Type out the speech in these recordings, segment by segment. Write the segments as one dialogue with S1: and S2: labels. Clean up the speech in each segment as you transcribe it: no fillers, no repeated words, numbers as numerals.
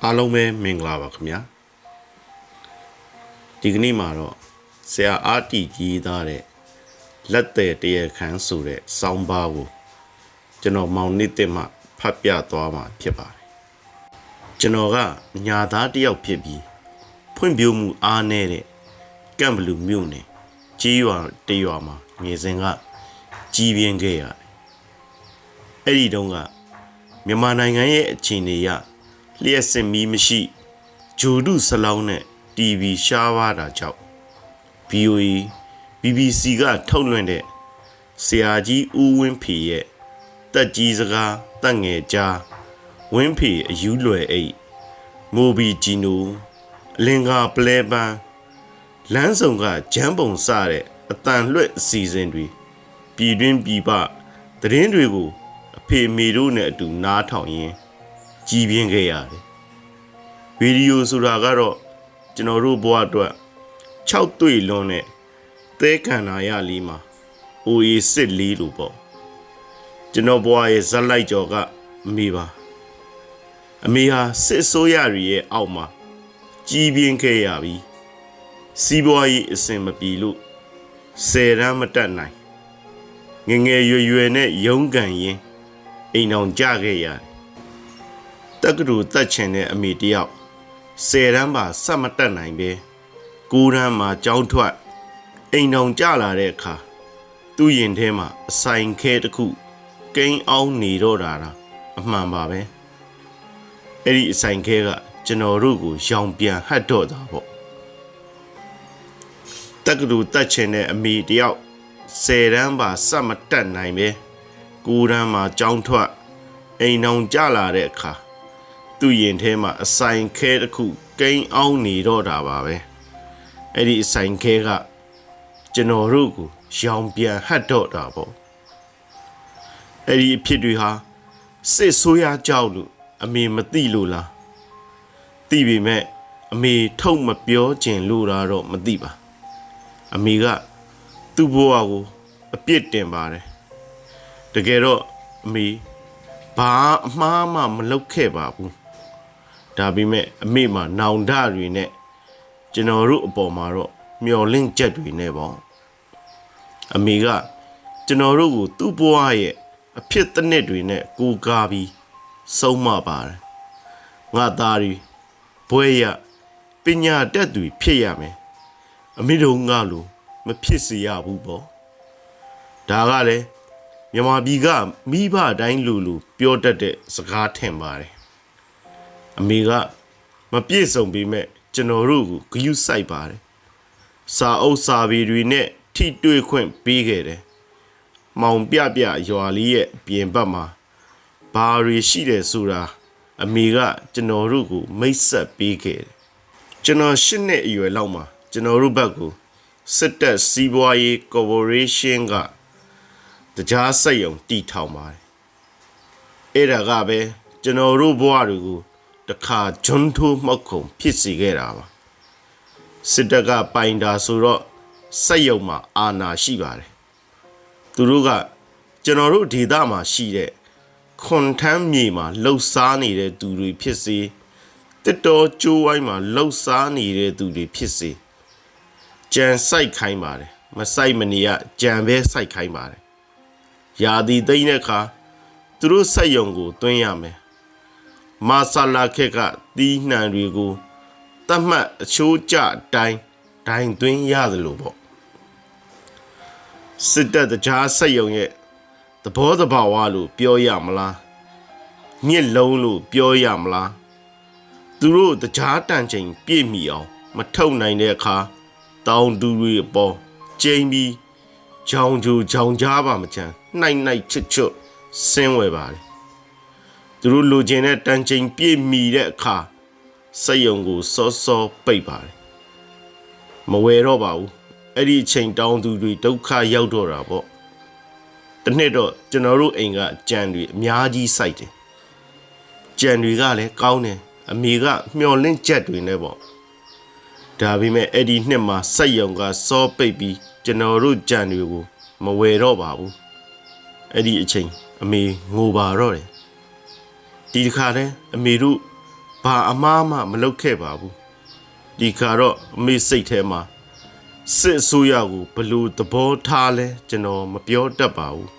S1: အားလုံးပဲမင်္ဂလာပါခင်ဗျာဒီကနေ့မှာတော့ဆရာအာတီကြီးသားတဲ့လက်သေးတရခန်းဆိုတဲ့စောင်းပါးကိုကျွန်တော်မောင်နစ်တဲ့မှဖတ်ပြသွားမှာဖြစ်ပါတယ်ကျွန်တော်ကညာသားတယောက်ဖြစ်ပြီးဖွံ့ဖြိုးမှုအားနည်းတဲ့ကံဘလူမြို့နယ်ကြီးရွာတရွာမှာငယ်စဉ်ကကြီးပြင်းခဲ့ရတယ်အဲ့ဒီတုန်းကမြန်မာနိုင်ငံရဲ့အခြေအနေအရလျှက်စစ်မီးမရှိဂျိုဒုစလောင်းနဲ့ TV ရှားပါတာကြောင့် VOA BBC ကထုတ်လွှင့်တဲ့ဆရာကြီးဦးဝင်းဖေရဲ့တက်ကြီးစကားတက်ငယ်ကြားဝင်းဖေအယူလွယ်အိတ်မိုဘီဂျီနိုအလင်္ကာပလဲပန်းလမ်းဆောင်ကဂျမ်းပုံစတဲ့အတန်လွှတ်အစီအစဉ်တွေပြည်တွင်းပြည်ပသတင်းတွေကိုအဖေမေတို့နဲ့အတူနားထောင်ရင်းကြီးပြင်းခဲ့ရတယ်ဗီဒီယိုဆိုတာကတော့ကျွန်တော်တို့ဘဝအတွက်6တွေ့လွန်တဲ့သဲကန္နာရလေးမှာ OA စစ်လေးလို့ပေါ့ကျွန်တော်ဘဝရဲ့ဇက်လိုက်ကြော်ကအမေပါအမေဟာစစ်ဆိုးရရဲ့အောက်မှာကြီးပြင်းခဲ့ရပြီစီးပွားရေးအဆင်မပြေလို့10တန်းမတက်နိုင်ငငယ်ရွယ်နဲ့ရုန်းကန်ရင်းအိမ်အောင်ကြခဲ့ရတယ်တက္ကသိုလ်တက်ချင်တဲ့အမေတယောက်10တန်းပါဆက်မတက်နိုင်ပဲ9တန်းမှာကျောင်းထွက်အိမ်အောင်ကြလာတဲ့အခါသူ့ရင်ထဲမှာအဆိုင်ခဲတစ်ခုကိန်းအောင်နေတော့တာအမှန်ပါပဲအဲ့ဒီအဆိုင်ခဲကကျွန်တော်တို့ကိုရောင်ပြန်ဟတ်တော့တာပေါ့တက္ကသိုလ်တက်ချင်တဲ့အမေတယောက်10တန်းပါဆက်မတက်နိုင်ပဲ9တန်းမှာကျောင်းထွက်အိမ်အောင်ကြလာတဲ့အခါသူ့ရင်ထဲမှာအဆိုင်ခဲတစ်ခုကိန်းအောင်နေတော့တာပါပဲအဲ့ဒီအဆိုင်ခဲကကျွန်တော်တို့ကိုရောင်ပြန်ဟတ်တော့တာပေါ့အဲ့ဒီအဖြစ်တွေဟာစစ်ဆိုးရကြောက်လို့အမေမသိလို့လားသိပေမဲ့အမေထုတ်မပြောကျင်လို့တော့မသိပါအမေကသူ့ဘဝကိုအပြစ်တင်ပါတယ်တကယ်တော့အမေဘာအမှားမှမလုပ်ခဲ့ပါဘူးဒါပေမဲ့အမေမှာနောင်တတွေနဲ့ကျွန်တော်တို့အပေါ်မှာတော့မျော်လင့်ချက်တွေနဲ့ပေါ့အမေကကျွန်တော်တို့ကိုသူ့ဘဝရဲ့အဖြစ်တစ်နှစ်တွေနဲ့ကိုးကားပြီးဆုံးမပါတယ်ငါသားတွေဘွဲရပညာတတ်သူဖြစ်ရမယ်အမေတို့ငါလို့မဖြစ်စေရဘူးပေါ့ဒါကလည်းမြန်မာပြည်ကမိဘတိုင်းလူပြောတတ်တဲ့စကားထင်ပါတယ်အမေကမပြည့်စုံပေမဲ့ကျွန်တော်တို့ကိုဂရုစိုက်ပါတယ်စာအုပ်စာပေတွေနဲ့ထိတွေ့ခွင့်ပေးခဲ့တယ်မောင်ပြရွာလေးရဲ့ပြင်ဘက်မှာဘာတွေရှိတယ်ဆိုတာအမေကကျွန်တော်တို့ကိုမိတ်ဆက်ပေးခဲ့တယ်ကျွန်တော်8နှစ်အရွယ်လောက်မှာကျွန်တော်တို့ဘက်ကိုစစ်တပ်စီးပွားရေးကော်ပိုရေးရှင်းကတရားစက်ရုံတည်ထောင်ပါတယ်အဲ့ဒါကပဲကျွန်တော်တို့ဘဝတွေကိုတခါဂျွန်းထိုးမှောက်ခုံဖြစ်စေခဲ့တာပါစစ်တပ်ကပိုင်တာဆိုတော့စက်ရုံမှာအာဏာရှိပါတယ်သူတို့ကကျွန်တော်တို့ဒေသမှာရှိတဲ့ခွန်ထမ်းမြေမှာလှုပ်ရှားနေတဲ့သူတွေဖြစ်စေတစ်တော်ကျိုးဝိုင်းမှာလှုပ်ရှားနေတဲ့သူတွေဖြစ်စေကြံစိုက်ခိုင်းပါတယ်မစိုက်မနေရကြံပဲစိုက်ခိုင်းပါတယ်ရာသီသိမ့်တဲ့အခါသူတို့စက်ရုံကိုတွင်းရမယ်မာဆာလာခက်ကတီးနှံတွေကိုတတ်မှတ်အချိုးကျတိုင်းဒိုင်သွင်းရတယ်လို့ပေါ့စစ်တပ်တရားစက်ရုံရဲ့သဘောတဘာဝလို့ပြောရမလားညစ်လုံးလို့ပြောရမလားသူတို့တရားတန်ချိန်ပြည့်မီအောင်မထုတ်နိုင်တဲ့အခါတောင်တူတွေအပေါ်ကျိန်ပြီးဂျောင်ဂျူဂျောင်ကြားပါမချမ်းနှိုက်နှိုက်ချွတ်ချွတ်ဆင်းဝဲပါတယ်သူတို့လိုချင်တဲ့တန်ချိန်ပြည့်မီတဲ့အခါစက်ရုံကိုစောစောပိတ်ပါတယ်မဝယ်တော့ပါဘူးအဲ့ဒီအချိန်တောင်းသူတွေဒုက္ခရောက်တော့တာပေါ့တနေ့တော့ကျွန်တော်တို့အိမ်ကကြံတွေအများကြီးစိုက်တယ်ကြံတွေကလည်းကောင်းတယ်အမေကမျောလင့်ချက်တွေနဲ့ပေါ့ဒါပေမဲ့အဲ့ဒီနှစ်မှာစက်ရုံကစောပိတ်ပြီးကျွန်တော်တို့ကြံတွေကိုမဝယ်တော့ပါဘူးအဲ့ဒီအချိန်အမေငိုပါတော့တယ်ဒီတစ်ခါတည်းအမေတို့ ဘာအမားမှမလုပ်ခဲ့ပါဘူးဒီခါတော့အမေစိတ်ထဲမှာစစ်အစိုးရကိုဘလို့သဘောထားလဲကျွန်တော်မပြောတတ်ပါဘူး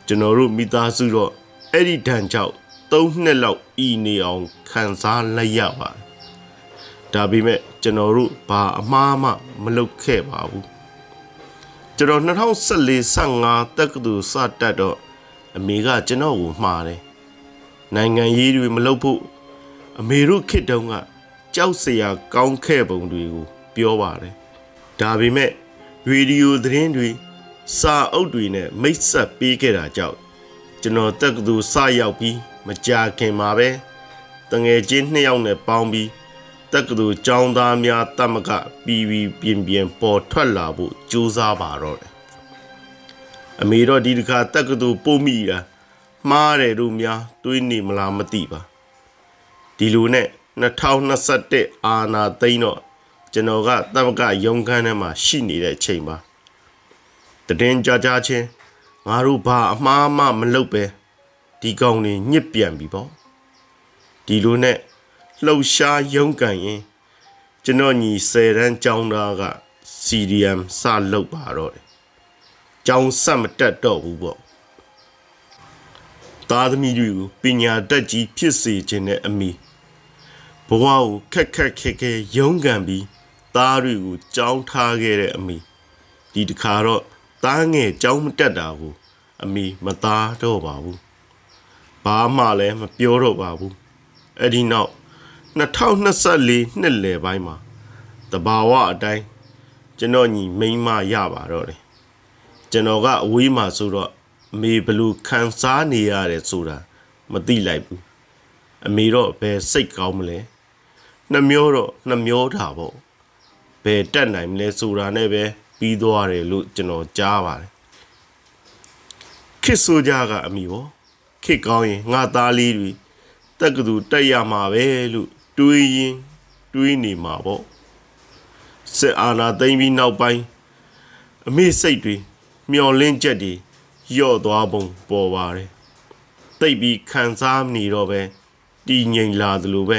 S1: ကျွန်တော်တို့မိသားစုတော့အဲ့ဒီဒဏ်ကြောင့်3 နှစ်လောက်ဤနေအောင်ခံစားလိုက်ရပါတယ်ဒါပေမဲ့ကျွန်တော်တို့ဘာအမားမှမလုပ်ခဲ့ပါဘူးကျွန်တော်2014-15တက္ကသိုလ်စတက်တော့အမေကကျွန်တော်ကိုမှားတယ်နိုင်ငံရေးတွေမလုပ်ဖို့အမေတို့ခေတ်တုန်းကကြောက်စရာကောင်းခဲ့ပုံတွေကိုပြောပါတယ်ဒါပေမဲ့ရေဒီယိုသတင်းတွေစာအုပ်တွေနဲ့မိတ်ဆက်ပေးခဲ့တာကြောင့်ကျွန်တော်တက္ကသိုလ်စရောက်ပြီးမကြာခင်မှာပဲတငယ်ချင်း2 ယောက်နဲ့ပေါင်းပြီးတက္ကသိုလ်ကျောင်းသားများတမကပြည်ပြင်ပေါ်ထွက်လာဖို့ကြိုးစားပါတော့တယ်အမေတော့ဒီတစ်ခါတက္ကသိုလ်ပို့မိတာမှားတယ်တို့များတွေးနေမလားမသိပါဒီလိုနဲ့2021အာနာသိန်းတော့ကျွန်တော်ကတမကရုံးခန်းထဲမှာရှိနေတဲ့ချိန်ပါတည်ကြချင်းငါတို့ဘာအမှားမှမလုပ်ပဲဒီကောင်တွေညစ်ပြန်ပြီပေါ့ဒီလိုနဲ့လှုပ်ရှားရုန်းကန်ရင်ကျွန်တော်ညီ10 တန်းကျောင်းသားက CDM စလုပ်ပါတော့တယ်ကျောင်းဆက်မတက်တော့ဘူးပေါ့သားသမီးတွေကိုပညာတတ်ကြီးဖြစ်စေခြင်းနဲ့အမိဘဝကိုခက်ခဲရုန်းကန်ပြီးသားတွေကိုကြောင်းထားခဲ့တဲ့အမိဒီတခါတော့သားငယ်ကြောင်းမတက်တာကိုအမိမသားတော့ပါဘူးဘာမှလည်းမပြောတော့ပါဘူးအဲ့ဒီနောက်2024နှစ်လယ်ပိုင်းမှာတဘာဝအတိုင်းကျွန်တော်ညီမိန်းမရပါတော့တယ်ကျွန်တော်ကအဝေးမှာဆိုတော့အမေဘလို့ခံစားနေရတယ်ဆိုတာမသိလိုက်ဘူးအမေတော့ဘယ်စိတ်ကောင်းမလဲနှမျောတော့နှမျောတာပေါ့ဘယ်တက်နိုင်မလဲဆိုတာနဲ့ပဲပြီးသွားတယ်လို့ကျွန်တော်ကြားပါတယ်ခစ်ဆိုကြကအမိပေါ့ခစ်ကောင်းရင်ငါသားလေးတွေတက္ကသိုလ်တက်ရမှာပဲလို့တွေးရင်တွေးနေမှာပေါ့စစ်အာဏာသိမ်းပြီးနောက်ပိုင်းအမေစိတ်တွေမျောလင်းချက်တွေယော့သွားပုံပေါ်ပါတယ်တိတ်ပြီးခံစားနေတော့ပဲတည်ငြိမ်လာသလိုပဲ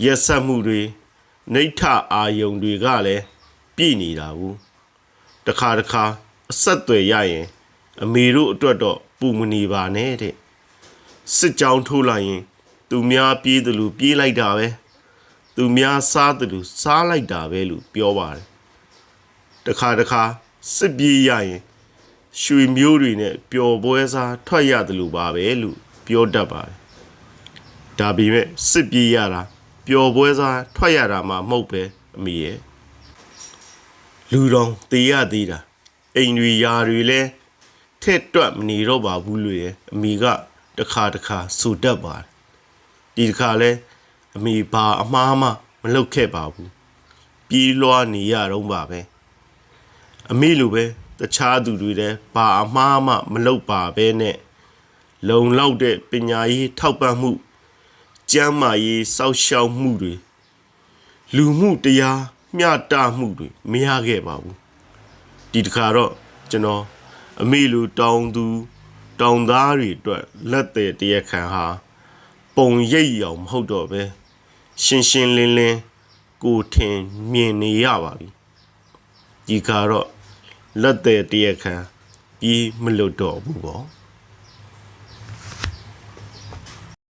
S1: ရက်ဆက်မှုတွေနှိဋ္ဌအာယုံတွေကလည်းပြည့်နေတာဘူးတခါအဆက်အသွယ်ရရင်အမေတို့အတွက်တော့ပူမနေပါနဲ့တဲ့စစ်ကြောင်းထိုးလိုက်ရင်သူများပြေးတယ်လို့ပြေးလိုက်တာပဲသူများစားတယ်လို့စားလိုက်တာပဲလို့ပြောပါတယ်တခါစစ်ပြေးရရင်ရွှေမျိုးတွေနဲ့ပျော်ပွဲစားထွက်ရတယ်လို့ပါပဲလို့ပြောတတ်ပါတယ်ဒါပေမဲ့စစ်ပြေးရတာပျော်ပွဲစားထွက်ရတာမှမဟုတ်ပဲအမေရဲ့လူတော်တေးရသေးတာအိမ်တွေယာတွေလဲထက်တွက်မနေတော့ပါဘူးလို့ရဲ့အမေကတခါဆူတတ်ပါတယ်ဒီတခါလဲအမေဘာအမှားမှမလုပ်ခဲ့ပါဘူးပြေးလွှားနေရတော့ပါပဲအမေလိုပဲတခြားသူတွေလည်းဘာအမှားမှမလုပ်ပါပဲနဲ့လုံလောက်တဲ့ပညာရေးထောက်ပံ့မှုကျန်းမာရေးစောင့်ရှောက်မှုတွေလူမှုတရားမျှတမှုတွေမရခဲ့ပါဘူးဒီတခါတော့ကျွန်တော်အမေလိုတောင်းသားတွေအတွက်လက်သေးတရခံဟာပုံရိပ်ရောင်မဟုတ်တော့ပဲရှင်းလင်းကိုထင်မြင်နေရပါပြီဒီခါတော့လက်သေးတရခံပြီးမလွတ်တော့ဘူးပေါ့